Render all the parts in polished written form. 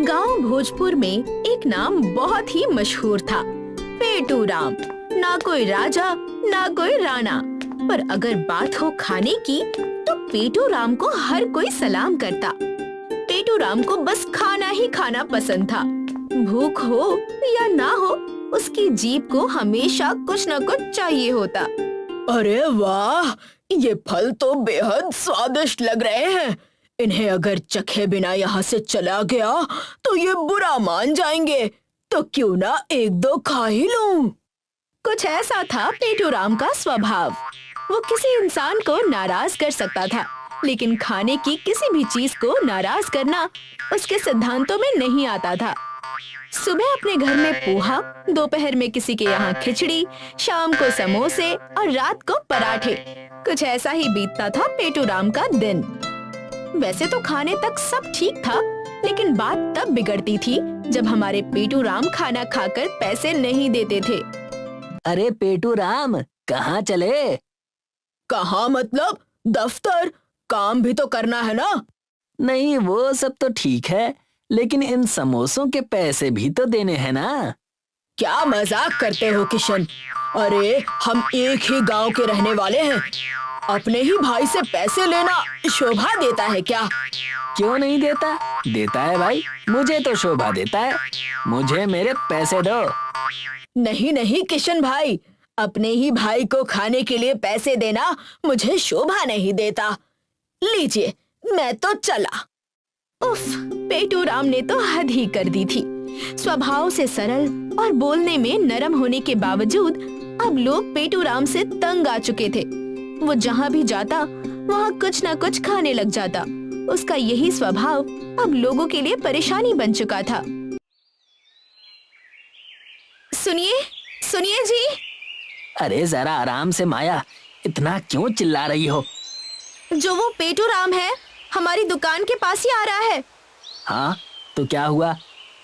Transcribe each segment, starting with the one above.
गांव भोजपुर में एक नाम बहुत ही मशहूर था, पेटू राम। ना कोई राजा ना कोई राणा, पर अगर बात हो खाने की तो पेटू राम को हर कोई सलाम करता। पेटू राम को बस खाना ही खाना पसंद था। भूख हो या ना हो, उसकी जीभ को हमेशा कुछ न कुछ चाहिए होता। अरे वाह, ये फल तो बेहद स्वादिष्ट लग रहे हैं। इन्हें अगर चखे बिना यहाँ से चला गया तो ये बुरा मान जाएंगे, तो क्यों ना एक दो खा ही लूं। कुछ ऐसा था पेटू राम का स्वभाव। वो किसी इंसान को नाराज कर सकता था, लेकिन खाने की किसी भी चीज को नाराज करना उसके सिद्धांतों में नहीं आता था। सुबह अपने घर में पोहा, दोपहर में किसी के यहाँ खिचड़ी, शाम को समोसे और रात को पराठे। कुछ ऐसा ही बीतता था पेटू राम का दिन। वैसे तो खाने तक सब ठीक था, लेकिन बात तब बिगड़ती थी जब हमारे पेटू राम खाना खाकर पैसे नहीं देते थे। अरे पेटू राम, कहाँ चले? कहाँ मतलब? दफ्तर, काम भी तो करना है ना। नहीं, वो सब तो ठीक है, लेकिन इन समोसों के पैसे भी तो देने हैं ना। क्या मजाक करते हो किशन? अरे हम एक ही गांव के रहने वाले हैं। अपने ही भाई से पैसे लेना शोभा देता है क्या? क्यों नहीं देता? देता है भाई, मुझे तो शोभा देता है। मुझे मेरे पैसे दो। नहीं नहीं किशन भाई, अपने ही भाई को खाने के लिए पैसे देना मुझे शोभा नहीं देता। लीजिए, मैं तो चला। उफ, पेटू राम ने तो हद ही कर दी थी। स्वभाव से सरल और बोलने में नरम होने के बावजूद अब लोग पेटू राम से तंग आ चुके थे। वो जहाँ भी जाता वहाँ कुछ न कुछ खाने लग जाता। उसका यही स्वभाव अब लोगों के लिए परेशानी बन चुका था। सुनिए, सुनिए जी। अरे जरा आराम से माया, इतना क्यों चिल्ला रही हो? जो वो पेटू राम है, हमारी दुकान के पास ही आ रहा है। हाँ, तो क्या हुआ?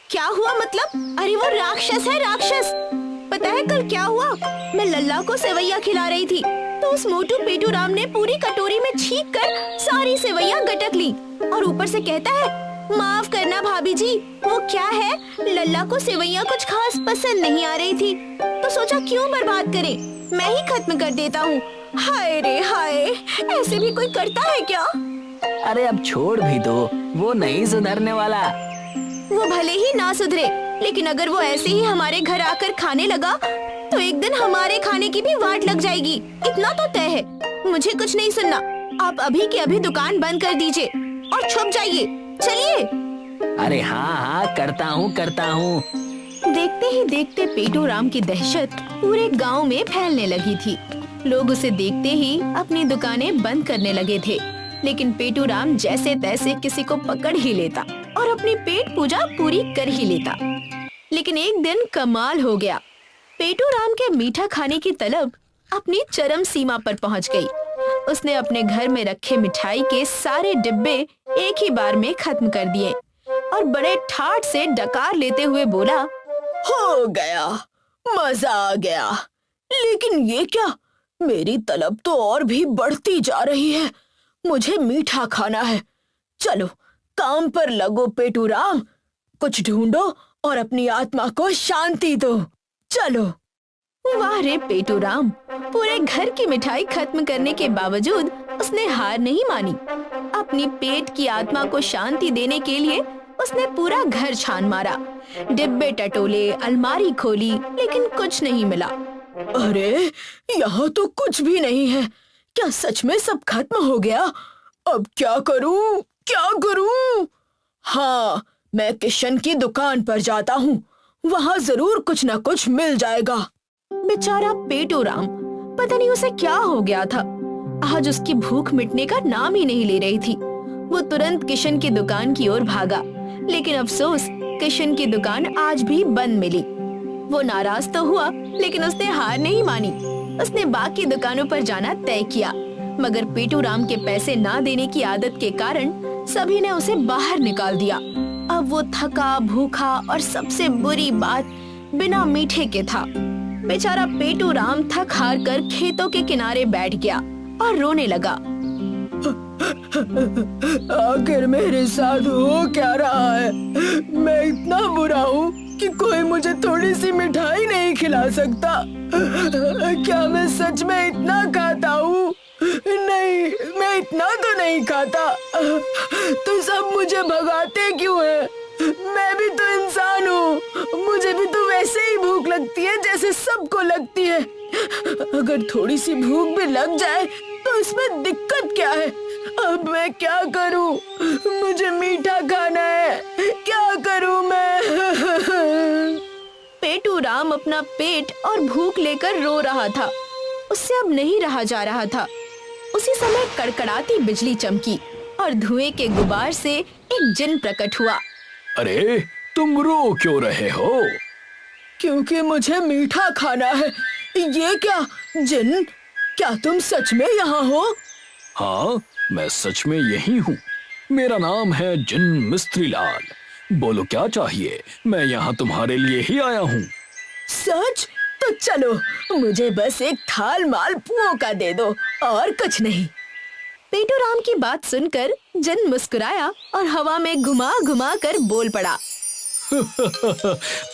क्या हुआ मतलब? अरे वो राक्षस है, राक्षस। पता है कल क्या हुआ? मैं लल्ला को सेवैया खिला रही थी, तो उस मोटू पेटू राम ने पूरी कटोरी में छींक कर सारी सेवैया गटक ली और ऊपर से कहता है, माफ करना भाभी जी, वो क्या है, लल्ला को सेवैया कुछ खास पसंद नहीं आ रही थी, तो सोचा क्यों बर्बाद करें, मैं ही खत्म कर देता हूँ। हाय रे हाय, ऐसे भी कोई करता है क्या? अरे अब छोड़ भी दो, वो नहीं सुधरने वाला। वो भले ही ना सुधरे, लेकिन अगर वो ऐसे ही हमारे घर आकर खाने लगा तो एक दिन हमारे खाने की भी वाट लग जाएगी, इतना तो तय है। मुझे कुछ नहीं सुनना, आप अभी के अभी दुकान बंद कर दीजिए और छुप जाइए। चलिए। अरे हाँ हाँ, करता हूँ। देखते ही देखते पेटू राम की दहशत पूरे गांव में फैलने लगी थी। लोग उसे देखते ही अपनी दुकानें बंद करने लगे थे, लेकिन पेटू राम जैसे तैसे किसी को पकड़ ही लेता और अपनी पेट पूजा पूरी कर ही लेता। लेकिन एक दिन कमाल हो गया। पेटू राम के मीठा खाने की तलब अपनी चरम सीमा पर पहुंच गई। उसने अपने घर में रखे मिठाई के सारे डिब्बे एक ही बार में खत्म कर दिए और बड़े ठाठ से डकार लेते हुए बोला, हो गया, मजा आ गया। लेकिन ये क्या, मेरी तलब तो और भी बढ़ती जा रही है। मुझे मीठा खाना है। चलो काम पर लगो पेटू राम, कुछ ढूंढो और अपनी आत्मा को शांति दो। चलो। वाह रे पेटू राम, पूरे घर की मिठाई खत्म करने के बावजूद उसने हार नहीं मानी। अपनी पेट की आत्मा को शांति देने के लिए उसने पूरा घर छान मारा, डिब्बे टटोले, अलमारी खोली, लेकिन कुछ नहीं मिला। अरे यहाँ तो कुछ भी नहीं है। क्या सच में सब खत्म हो गया? अब क्या करूं? हाँ, मैं किशन की दुकान पर जाता हूँ, वहाँ जरूर कुछ न कुछ मिल जाएगा। बेचारा पेटू राम, पता नहीं उसे क्या हो गया था। आज उसकी भूख मिटने का नाम ही नहीं ले रही थी। वो तुरंत किशन की दुकान की ओर भागा, लेकिन अफसोस किशन की दुकान आज भी बंद मिली। वो नाराज तो हुआ, लेकिन उसने हार नहीं मानी। उसने बाकी दुकानों पर जाना तय किया, मगर पेटू राम के पैसे ना देने की आदत के कारण सभी ने उसे बाहर निकाल दिया। अब वो थका, भूखा और सबसे बुरी बात, बिना मीठे के था। बेचारा पेटू राम थक हार कर खेतों के किनारे बैठ गया और रोने लगा। आखिर मेरे साथ हो क्या रहा है? मैं इतना बुरा हूँ कि कोई मुझे थोड़ी सी मिठाई नहीं खिला सकता। क्या मैं सच में इतना खाता हूँ? नहीं, मैं इतना तो नहीं खाता। तो सब मुझे भगाते क्यों हैं? मैं भी तो इंसान हूँ, मुझे भी तो वैसे ही भूख लगती है जैसे सबको लगती है। अगर थोड़ी सी भूख भी लग जाए तो इसमें दिक्कत क्या है? अब मैं क्या करूँ? मुझे मीठा खाना है, क्या करूँ मैं? पेटू राम अपना पेट और भूख लेकर रो रहा था। उससे अब नहीं रहा जा रहा था। उसी समय कड़कड़ाती बिजली चमकी और धुएं के गुबार से एक जिन प्रकट हुआ। अरे तुम रो क्यों रहे हो? क्योंकि मुझे मीठा खाना है। ये क्या जिन, क्या तुम सच में यहाँ हो? हाँ, मैं सच में यही हूँ। मेरा नाम है जिन मिस्त्री लाल। बोलो क्या चाहिए, मैं यहाँ तुम्हारे लिए ही आया हूँ। सच? तो चलो, मुझे बस एक थाल मालपुओं का दे दो और कुछ नहीं। पेटू राम की बात सुनकर जिन मुस्कुराया और हवा में घुमा घुमा कर बोल पड़ा।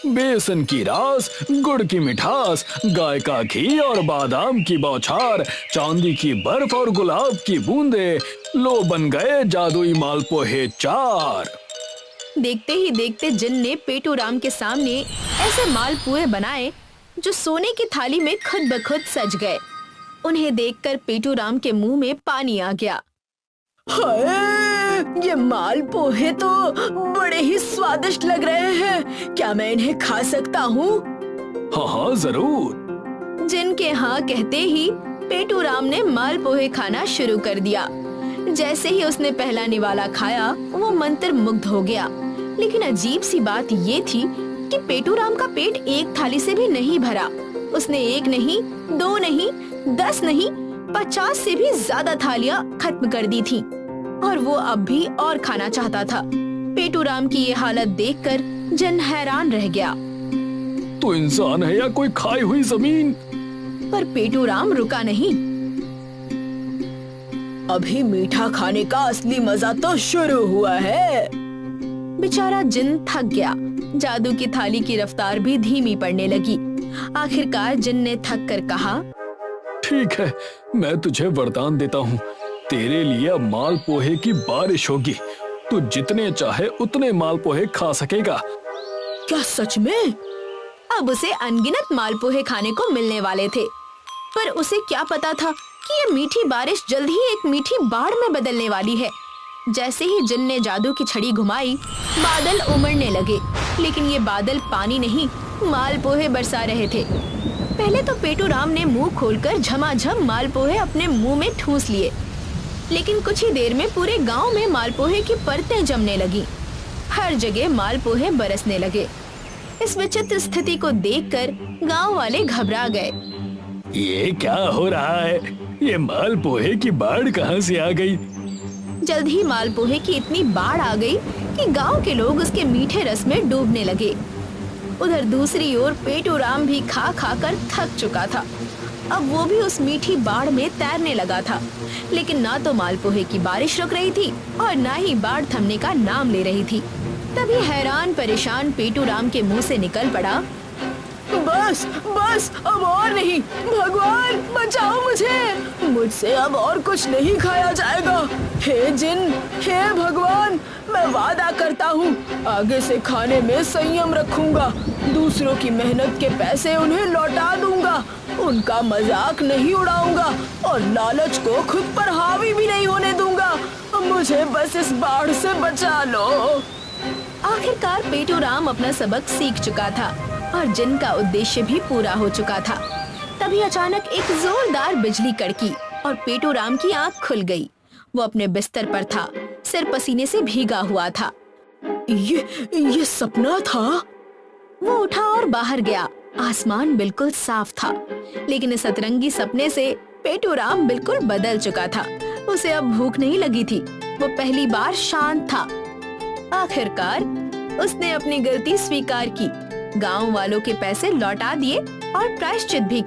बेसन की रास, गुड़ की मिठास, गाय का घी और बादाम की बौछार, चांदी की बर्फ और गुलाब की बूंदे, लो बन गए जादुई मालपुए 4। देखते ही देखते जिन ने पेटू राम के सामने ऐसे मालपुए बनाए जो सोने की थाली में खुद ब खुद सज गए। उन्हें देखकर पेटू राम के मुंह में पानी आ गया। हाय, ये मालपुए तो बड़े ही स्वादिष्ट लग रहे हैं। क्या मैं इन्हें खा सकता हूँ? हाँ हाँ जरूर। जिन के हाँ कहते ही पेटू राम ने मालपुए खाना शुरू कर दिया। जैसे ही उसने पहला निवाला खाया वो मंत्र मुग्ध हो गया। लेकिन अजीब सी बात ये थी कि पेटू राम का पेट एक थाली से भी नहीं भरा। उसने 1 नहीं, 2 नहीं, 10 नहीं, 50 से भी ज्यादा थालियां खत्म कर दी थी और वो अब भी और खाना चाहता था। पेटू राम की ये हालत देखकर जिन हैरान रह गया। तो इंसान है या कोई खाई हुई जमीन? पर पेटू राम रुका नहीं। अभी मीठा खाने का असली मजा तो शुरू हुआ है। बेचारा जिन थक गया। जादू की थाली की रफ्तार भी धीमी पड़ने लगी। आखिरकार जिन ने थक कर कहा, ठीक है, मैं तुझे वरदान देता हूँ। तेरे लिए अब मालपुए की बारिश होगी। तू जितने चाहे उतने मालपुए खा सकेगा। क्या सच में? अब उसे अनगिनत मालपुए खाने को मिलने वाले थे। पर उसे क्या पता था कि ये मीठी बारिश जल्द ही एक मीठी बाढ़ में बदलने वाली है। जैसे ही जिन ने जादू की छड़ी घुमाई, बादल उमड़ने लगे। लेकिन ये बादल पानी नहीं, मालपुए बरसा रहे थे। पहले तो पेटू राम ने मुंह खोलकर झमाझम मालपुए अपने मुंह में ठूस लिए। लेकिन कुछ ही देर में पूरे गांव में मालपुए की परतें जमने लगी। हर जगह मालपुए बरसने लगे। इस विचित्र स्थिति को देखकर गांव वाले घबरा गए। ये क्या हो रहा है? ये मालपुए की बाढ़ कहाँ से आ गई? जल्द ही मालपुए की इतनी बाढ़ आ गई कि गांव के लोग उसके मीठे रस में डूबने लगे। उधर दूसरी ओर पेटू राम भी खा खा कर थक चुका था। अब वो भी उस मीठी बाढ़ में तैरने लगा था। लेकिन ना तो मालपुए की बारिश रुक रही थी और ना ही बाढ़ थमने का नाम ले रही थी। तभी हैरान परेशान पेटू राम के मुंह से निकल पड़ा, बस बस, अब और नहीं। भगवान बचाओ मुझे, मुझसे अब और कुछ नहीं खाया जाएगा। हे जिन, हे भगवान, मैं वादा करता हूँ आगे से खाने में संयम रखूंगा। दूसरों की मेहनत के पैसे उन्हें लौटा दूंगा। उनका मजाक नहीं उड़ाऊंगा और लालच को खुद पर हावी भी नहीं होने दूंगा। मुझे बस इस बाढ़ से बचा लो। आखिरकार पेटू राम अपना सबक सीख चुका था और जिन का उद्देश्य भी पूरा हो चुका था। तभी अचानक एक जोरदार बिजली कड़की और पेटू राम की आंख खुल गई। वो अपने बिस्तर पर था, सिर पसीने से भीगा हुआ था। ये सपना था? वो उठा और बाहर गया। आसमान बिल्कुल साफ था, लेकिन इस सतरंगी सपने से पेटू राम बिल्कुल बदल चुका था। उसे अब भूख नहीं लगी थी। वो पहली बार शांत था। आखिरकार उसने अपनी गलती स्वीकार की, गांव वालों के पैसे लौटा दिए और प्रायश्चित भी किया।